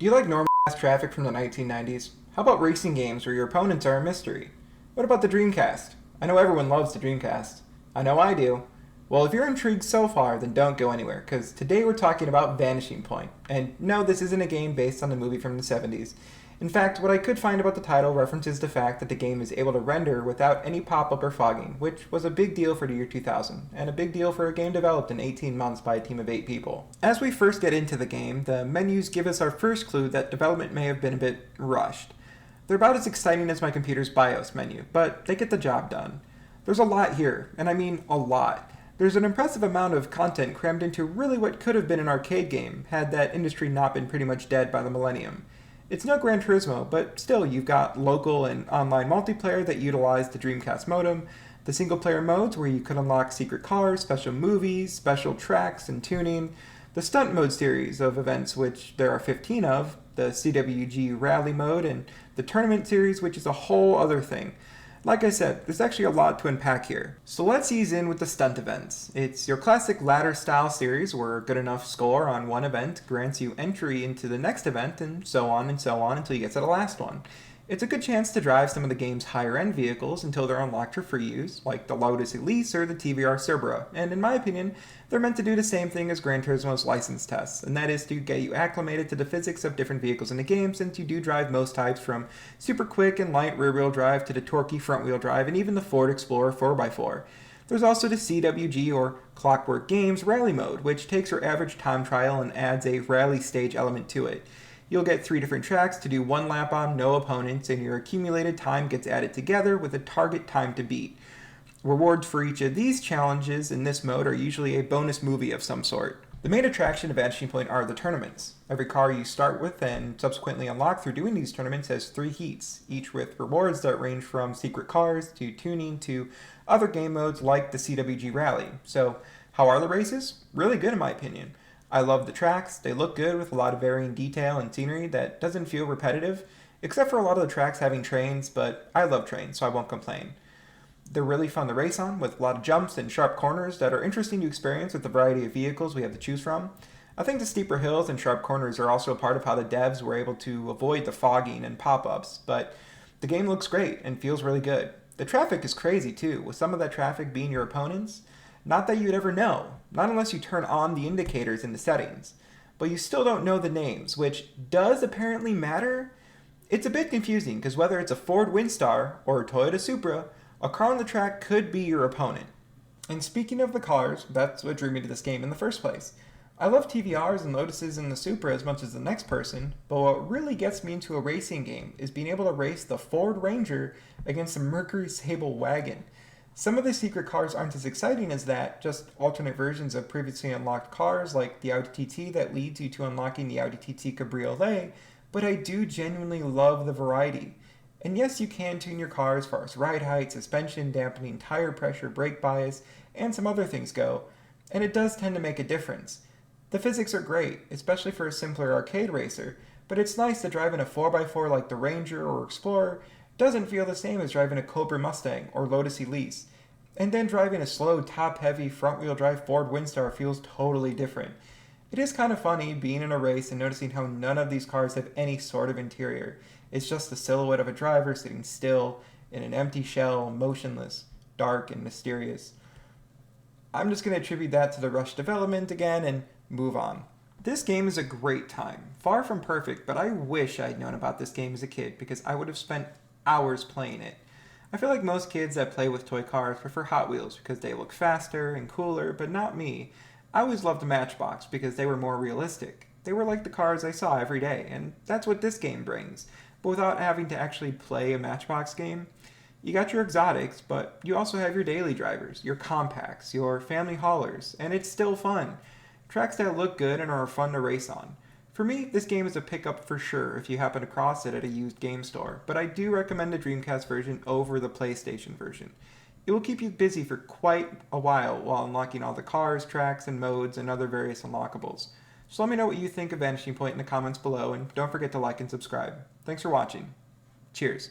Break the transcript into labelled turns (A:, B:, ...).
A: Do you like normal-ass traffic from the 1990s? How about racing games where your opponents are a mystery? What about the Dreamcast? I know everyone loves the Dreamcast. I know I do. Well, if you're intrigued so far, then don't go anywhere, because today we're talking about Vanishing Point. And no, this isn't a game based on the movie from the 70s. In fact, what I could find about the title references the fact that the game is able to render without any pop-up or fogging, which was a big deal for the year 2000, and a big deal for a game developed in 18 months by a team of 8 people. As we first get into the game, the menus give us our first clue that development may have been a bit rushed. They're about as exciting as my computer's BIOS menu, but they get the job done. There's a lot here, and I mean a lot. There's an impressive amount of content crammed into really what could have been an arcade game, had that industry not been pretty much dead by the millennium. It's no Gran Turismo, but still you've got local and online multiplayer that utilize the Dreamcast modem, the single-player modes where you could unlock secret cars, special movies, special tracks, and tuning, the stunt mode series of events, which there are 15 of, the CWG rally mode, and the tournament series, which is a whole other thing. Like I said, there's actually a lot to unpack here. So let's ease in with the stunt events. It's your classic ladder-style series where a good enough score on one event grants you entry into the next event, and so on until you get to the last one. It's a good chance to drive some of the game's higher-end vehicles until they're unlocked for free use, like the Lotus Elise or the TVR Cerbera, and in my opinion, they're meant to do the same thing as Gran Turismo's license tests, and that is to get you acclimated to the physics of different vehicles in the game, since you do drive most types from super quick and light rear-wheel drive to the torquey front-wheel drive, and even the Ford Explorer 4x4. There's also the CWG or Clockwork Games Rally Mode, which takes your average time trial and adds a rally stage element to it. You'll get 3 different tracks to do 1 lap on, no opponents, and your accumulated time gets added together with a target time to beat. Rewards for each of these challenges in this mode are usually a bonus movie of some sort. The main attraction of Vanishing Point are the tournaments. Every car you start with and subsequently unlock through doing these tournaments has 3 heats, each with rewards that range from secret cars to tuning to other game modes like the CWG Rally. So, how are the races? Really good in my opinion. I love the tracks. They look good with a lot of varying detail and scenery that doesn't feel repetitive, except for a lot of the tracks having trains, but I love trains, so I won't complain. They're really fun to race on, with a lot of jumps and sharp corners that are interesting to experience with the variety of vehicles we have to choose from. I think the steeper hills and sharp corners are also a part of how the devs were able to avoid the fogging and pop-ups, but the game looks great and feels really good. The traffic is crazy too, with some of that traffic being your opponents. Not that you'd ever know, not unless you turn on the indicators in the settings. But you still don't know the names, which does apparently matter. It's a bit confusing, because whether it's a Ford Windstar or a Toyota Supra, a car on the track could be your opponent. And speaking of the cars, that's what drew me to this game in the first place. I love TVRs and Lotuses in the Supra as much as the next person, but what really gets me into a racing game is being able to race the Ford Ranger against the Mercury Sable wagon. Some of the secret cars aren't as exciting as that, just alternate versions of previously unlocked cars like the Audi TT that leads you to unlocking the Audi TT Cabriolet, but I do genuinely love the variety. And yes, you can tune your car as far as ride height, suspension, dampening, tire pressure, brake bias, and some other things go, and it does tend to make a difference. The physics are great, especially for a simpler arcade racer, but it's nice that driving a 4x4 like the Ranger or Explorer doesn't feel the same as driving a Cobra Mustang or Lotus Elise. And then driving a slow, top-heavy, front-wheel drive Ford Windstar feels totally different. It is kind of funny being in a race and noticing how none of these cars have any sort of interior. It's just the silhouette of a driver sitting still in an empty shell, motionless, dark, and mysterious. I'm just going to attribute that to the rushed development again and move on. This game is a great time. Far from perfect, but I wish I'd known about this game as a kid because I would have spent hours playing it. I feel like most kids that play with toy cars prefer Hot Wheels because they look faster and cooler, but not me. I always loved the Matchbox because they were more realistic. They were like the cars I saw every day, and that's what this game brings. But without having to actually play a Matchbox game, you got your exotics, but you also have your daily drivers, your compacts, your family haulers, and it's still fun. Tracks that look good and are fun to race on. For me, this game is a pickup for sure if you happen across it at a used game store, but I do recommend the Dreamcast version over the PlayStation version. It will keep you busy for quite a while unlocking all the cars, tracks, and modes and other various unlockables. So let me know what you think of Vanishing Point in the comments below, and don't forget to like and subscribe. Thanks for watching. Cheers.